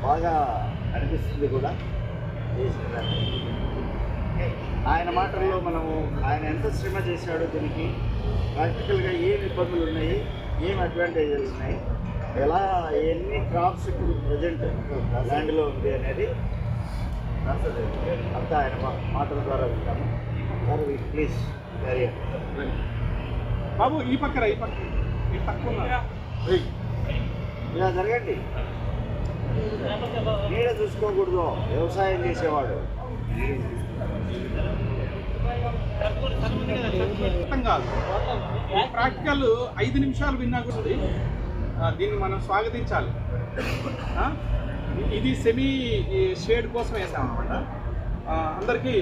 బాగా అనిపిస్తుంది కూడా చేసినదాన్ని. ఆయన మాటల్లో మనము ఆయన ఎంత శ్రమ చేశాడో దీనికి ప్రాక్టికల్గా ఏం ఇబ్బందులు ఉన్నాయి, ఏం అడ్వాంటేజెస్ ఉన్నాయి, ఎలా ఎన్ని క్రాప్స్ ఇప్పుడు ప్రజెంట్ ల్యాండ్లో ఉంది అనేది అంతా ఆయన మాటల ద్వారా వింటాము. సార్ ప్లీజ్ క్యారీ బాబు ఈ పక్కన తక్కువ ఇలా జరగండి. నీడ చూసుకోకూడదు వ్యవసాయం చేసేవాడు. అర్థం కాదు. ప్రాక్టికల్ 5 నిమిషాలు విన్నా కూడా దీన్ని మనం స్వాగతించాలి. ఇది సెమీ షేడ్ కోసం వేసామన్నమాట. అందరికీ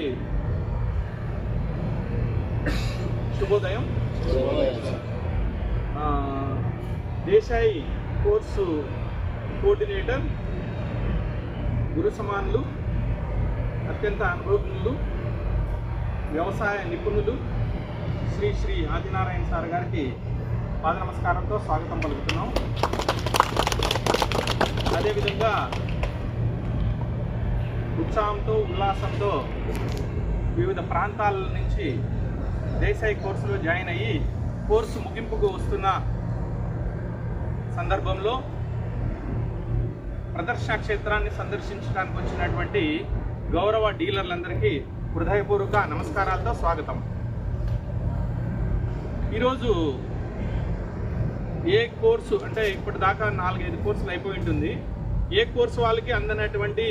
శుభోదయం. దేశాయి కోర్సు కోఆర్డినేటర్, గురు సమానులు, అత్యంత అనుభవజ్ఞులు, వ్యవసాయ నిపుణులు శ్రీ ఆదినారాయణ సార్ గారికి పాద నమస్కారంతో స్వాగతం పలుకుతున్నాం. అదేవిధంగా ఉత్సాహంతో ఉల్లాసంతో వివిధ ప్రాంతాల నుంచి దేశాయి కోర్సులో జాయిన్ అయ్యి కోర్సు ముగింపుకు వస్తున్న సందర్భంలో ప్రదర్శన క్షేత్రాన్ని సందర్శించడానికి వచ్చినటువంటి గౌరవ డీలర్లందరికీ హృదయపూర్వక నమస్కారాలతో స్వాగతం. ఈరోజు ఏ కోర్సు అంటే ఇప్పటిదాకా 4-5 కోర్సులు అయిపోయి ఉంటుంది. ఏ కోర్సు వాళ్ళకి అందనటువంటి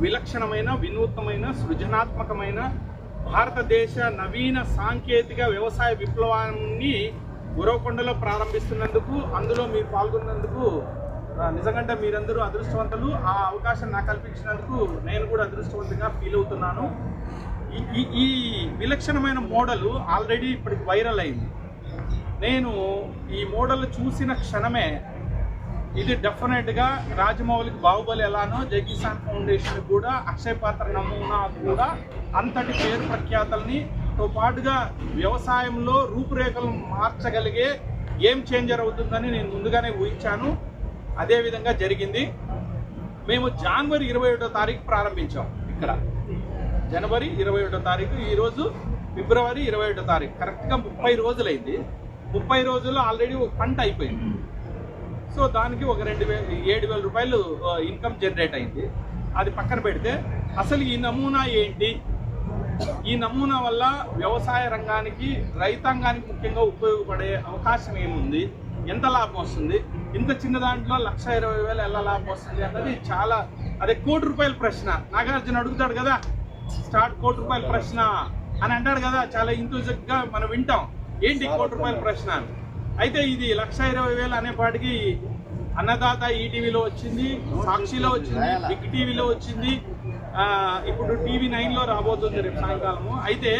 విలక్షణమైన, వినూత్నమైన, సృజనాత్మకమైన భారతదేశ నవీన సాంకేతిక వ్యవసాయ విప్లవాన్ని గురవకొండలో ప్రారంభిస్తున్నందుకు, అందులో మీరు పాల్గొన్నందుకు నిజంగా మీరందరూ అదృష్టవంతులు. ఆ అవకాశం నాకు కల్పించినందుకు నేను కూడా అదృష్టవంతంగా ఫీల్ అవుతున్నాను. ఈ విలక్షణమైన మోడల్ ఆల్రెడీ ఇప్పటికి వైరల్ అయింది. నేను ఈ మోడల్ చూసిన క్షణమే ఇది డెఫినెట్గా రాజమౌళికి బాహుబలి ఎలానో జైకిసాన్ ఫౌండేషన్ కూడా అక్షయ పాత్ర నమూనా కూడా అంతటి పేరు ప్రఖ్యాతలతో పాటుగా వ్యవసాయంలో రూపురేఖలు మార్చగలిగే గేమ్ చేంజర్ అవుతుందని నేను ముందుగానే ఊహించాను. అదేవిధంగా జరిగింది. మేము జనవరి 21వ తారీఖు ప్రారంభించాం. ఇక్కడ జనవరి 21వ తారీఖు, ఈరోజు ఫిబ్రవరి 21వ తారీఖు, కరెక్ట్గా 30 రోజులైంది. 30 రోజుల్లో ఆల్రెడీ ఒక పంట అయిపోయింది. సో దానికి ఒక 7,000 రూపాయలు ఇన్కమ్ జనరేట్ అయింది. అది పక్కన పెడితే అసలు ఈ నమూనా ఏంటి, ఈ నమూనా వల్ల వ్యవసాయ రంగానికి, రైతాంగానికి ముఖ్యంగా ఉపయోగపడే అవకాశం ఏముంది, ఎంత లాభం వస్తుంది, ఇంత చిన్న దాంట్లో 1,20,000 ఎలా లాభం వస్తుంది అన్నది చాలా, అదే ₹1,00,00,000 ప్రశ్న. నాగార్జున అడుగుతాడు కదా, స్టార్ట్ ₹1,00,00,000 ప్రశ్న అని అంటాడు కదా, చాలా ఇంట్రెస్ట్గా మనం వింటాం. ఏంటి ₹1,00,00,000 ప్రశ్న? అయితే ఇది 1,20,000 అనేపాటికి అన్నదాత ఈటీవీలో వచ్చింది, సాక్షిలో వచ్చింది, బిగ్ టీవీలో వచ్చింది, ఇప్పుడు TV9లో రాబోతుంది రేపు సాయంకాలము. అయితే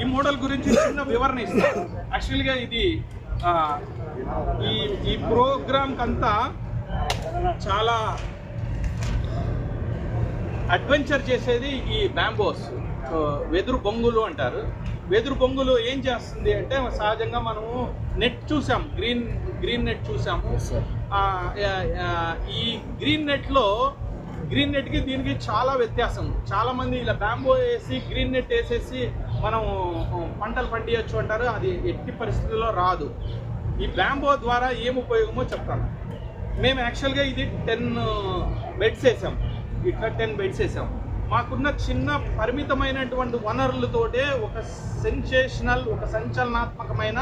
ఈ మోడల్ గురించి చిన్న వివరణ ఇస్తాను. యాక్చువల్గా ఇది ఈ ప్రోగ్రామ్కి అంతా చాలా అడ్వెంచర్ చేసేది ఈ బ్యాంబోస్, వెదురు బొంగులు అంటారు. వెదురు బొంగులు ఏం చేస్తుంది అంటే, సహజంగా మనము నెట్ చూసాం, గ్రీన్ నెట్ చూసాము. ఈ గ్రీన్ నెట్కి దీనికి చాలా వ్యత్యాసం. చాలామంది ఇలా బ్యాంబో వేసి గ్రీన్ నెట్ వేసేసి మనం పంటలు పండియచ్చు అంటారు. అది ఎట్టి పరిస్థితుల్లో రాదు. ఈ బ్యాంబో ద్వారా ఏం ఉపయోగమో చెప్తాను. మేము యాక్చువల్గా ఇది 10 బెడ్స్ వేసాం. ఇట్లా 10 బెడ్స్ వేసాం. మాకున్న చిన్న పరిమితమైనటువంటి వనరులతోటే ఒక సంచలనాత్మకమైన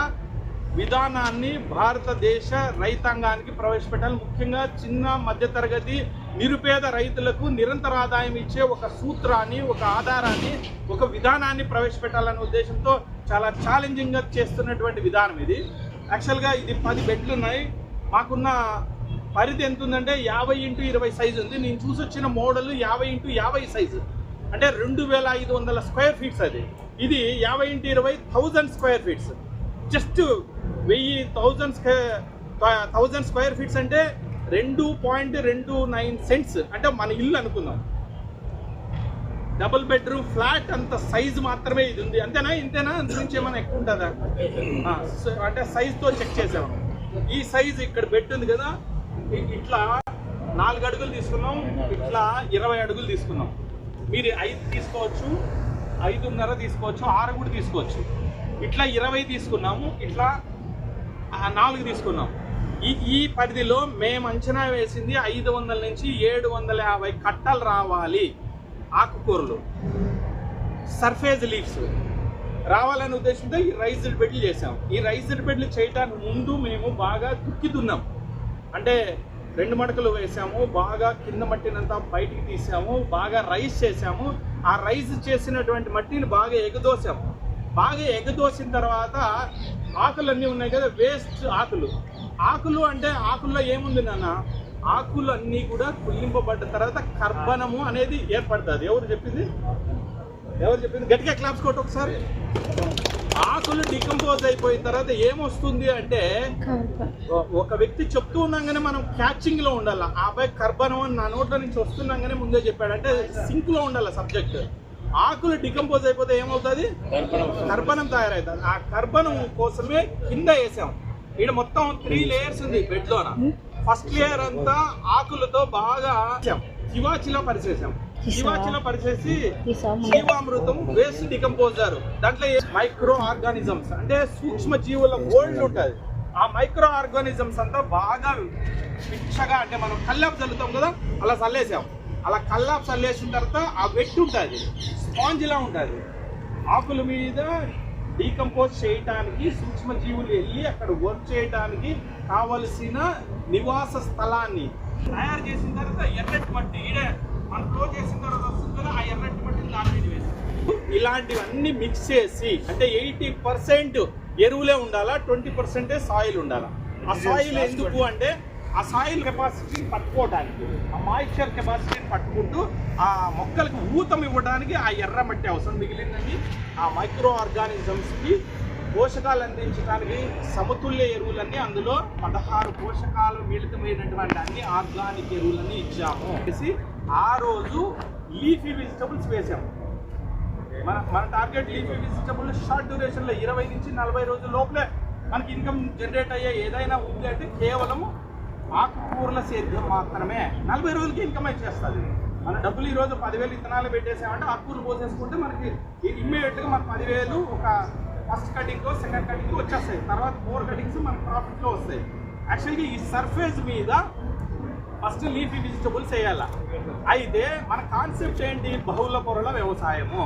విధానాన్ని భారతదేశ రైతాంగానికి ప్రవేశపెట్టాలి. ముఖ్యంగా చిన్న మధ్యతరగతి నిరుపేద రైతులకు నిరంతర ఆదాయం ఇచ్చే ఒక సూత్రాన్ని, ఒక ఆధారాన్ని, ఒక విధానాన్ని ప్రవేశపెట్టాలనే ఉద్దేశంతో చాలా ఛాలెంజింగ్గా చేస్తున్నటువంటి విధానం ఇది. యాక్చువల్గా ఇది 10 బెడ్లు ఉన్నాయి. మాకున్న పరిధి ఎంత ఉందంటే 50x20 సైజు ఉంది. నేను చూసి వచ్చిన మోడల్ 50x50 సైజు, అంటే 2,500 స్క్వేర్ ఫీట్స్. అది ఇది 50x20 square feets. Just 1000 square feets అంటే 2.29 సెంట్స్, అంటే మన ఇల్లు అనుకుందాం. డబుల్ బెడ్రూమ్ ఫ్లాట్ అంత సైజు మాత్రమే ఇది ఉంది. అంతేనా? ఇంతేనా? అంతకుమించి ఏమైనా ఎక్కువ ఉంటుందా? అంటే సైజుతో చెక్ చేసాము. ఈ సైజు ఇక్కడ బెడ్ ఉంది కదా, ఇట్లా 4 అడుగులు తీసుకున్నాం, ఇట్లా 20 అడుగులు తీసుకున్నాం. మీరు 5 తీసుకోవచ్చు, 5.5 తీసుకోవచ్చు, 6 కూడా తీసుకోవచ్చు. ఇట్లా 20 తీసుకున్నాము, ఇట్లా 4 తీసుకున్నాం. ఈ పరిధిలో మేము అంచనా వేసింది 500 నుంచి 750 కట్టలు రావాలి. ఆకుకూరలు సర్ఫేస్ లీవ్స్ రావాలనే ఉద్దేశంతో ఈ రైజ్డ్ బెడ్లు చేసాం. ఈ రైజ్డ్ బెడ్లు చేయడానికి ముందు మేము బాగా దుక్కి దున్నాం. అంటే 2 మడకలు వేసాము, బాగా కింద మట్టినంతా బయటికి తీసాము, బాగా రైస్ చేసాము. ఆ రైస్ చేసినటువంటి మట్టిని బాగా ఎగదోసాము. బాగా ఎగదోసిన తర్వాత ఆకులన్నీ ఉన్నాయి కదా, వేస్ట్ ఆకులు అంటే ఆకుల్లో ఏముంది నాన్న, ఆకులు అన్నీ కూడా కుళ్ళింపబడ్డ తర్వాత కర్బనము అనేది ఏర్పడుతుంది. ఎవరు చెప్పింది? గట్టిగా క్లాప్స్ కొట్టు ఒకసారి. ఆకులు డికంపోజ్ అయిపోయిన తర్వాత ఏమొస్తుంది అంటే, ఒక వ్యక్తి చెప్తూ ఉన్నాగానే మనం క్యాచింగ్ లో ఉండాలి. ఆ అబ్బాయి కర్బనం అని నా నోట్ల నుంచి వస్తున్నాగానే ముందే చెప్పాడు, అంటే సింక్ లో ఉండాలి సబ్జెక్ట్. ఆకులు డికంపోజ్ అయిపోతే ఏమవుతుంది? కర్బనం తయారవుతుంది. ఆ కర్బనం కోసమే కింద వేసాం. ఇక్కడ మొత్తం 3 లేయర్స్ ఉంది బెడ్ లోన. ఫస్ట్ లేయర్ అంతా ఆకులతో బాగా చివాచిలో పరిచేసాం. జీవాచిలో పరిచేసి జీవామృతం, వేస్ట్ డికంపోజర్, దాంట్లో మైక్రో ఆర్గానిజమ్స్ అంటే సూక్ష్మ జీవుల గోల్డ్ ఉంటుంది. ఆ మైక్రో ఆర్గానిజమ్స్ అంతా బాగా పిచ్చగా, అంటే మనం కల్లాపు చల్లుతాం కదా, అలా చల్లేసాం. అలా కల్లాపు చల్లేసిన తర్వాత ఆ వెట్ ఉంటుంది, స్పాంజ్లా ఉంటుంది. ఆకుల మీద డీకంపోజ్ చేయటానికి సూక్ష్మజీవులు వెళ్ళి అక్కడ వర్క్ చేయడానికి కావలసిన నివాస స్థలాన్ని తయారు చేసిన తర్వాత ఎర్రటి మట్టి మనం ఫ్లో చేసిన తర్వాత వస్తుంది కదా, ఆ ఎర్రటి మట్టిని దాని మీద వేసి ఇలాంటివన్నీ మిక్స్ చేసి, అంటే 80% ఎరువులే ఉండాలా, 20% సాయిల్ ఉండాలా. ఆ సాయిల్ ఎందుకు అంటే, ఆ సాయిల్ కెపాసిటీని పట్టుకోవడానికి, ఆ మాయిశ్చర్ కెపాసిటీని పట్టుకుంటూ ఆ మొక్కలకు ఊతం ఇవ్వడానికి ఆ ఎర్ర మట్టి అవసరం. మిగిలిందండి ఆ మైక్రో ఆర్గానిజమ్స్కి పోషకాలు అందించడానికి సమతుల్య ఎరువులన్నీ, అందులో 16 పోషకాలు మిళితమైనటువంటి అన్ని ఆర్గానిక్ ఎరువులన్నీ ఇచ్చాము. ఆ రోజు లీఫీ వెజిటబుల్స్ వేసాము. మన టార్గెట్ లీఫీ వెజిటబుల్ షార్ట్ డ్యూరేషన్లో 20 నుంచి 40 రోజుల లోపలే మనకి ఇన్కమ్ జనరేట్ అయ్యే ఏదైనా ఉంది అంటే కేవలం ఆకుకూరల సేద్యం మాత్రమే 40 రోజులకి ఇన్కమ్ వచ్చేస్తుంది. మన డబ్బులు ఈరోజు 10,000 విత్తనాలు పెట్టేసామంటే ఆకుకూరలు పోసేసుకుంటే మనకి ఇమ్మీడియట్గా మన 10,000 ఒక ఫస్ట్ కటింగ్, సెకండ్ కటింగ్ వచ్చేస్తాయి. తర్వాత 4 కటింగ్స్ మనకు ప్రాఫిట్లో వస్తాయి. యాక్చువల్గా ఈ సర్ఫేస్ మీద ఫస్ట్ లీఫీ వెజిటబుల్స్ వేయాలి. అయితే మన కాన్సెప్ట్ ఏంటి? బహుళ పొరల వ్యవసాయము.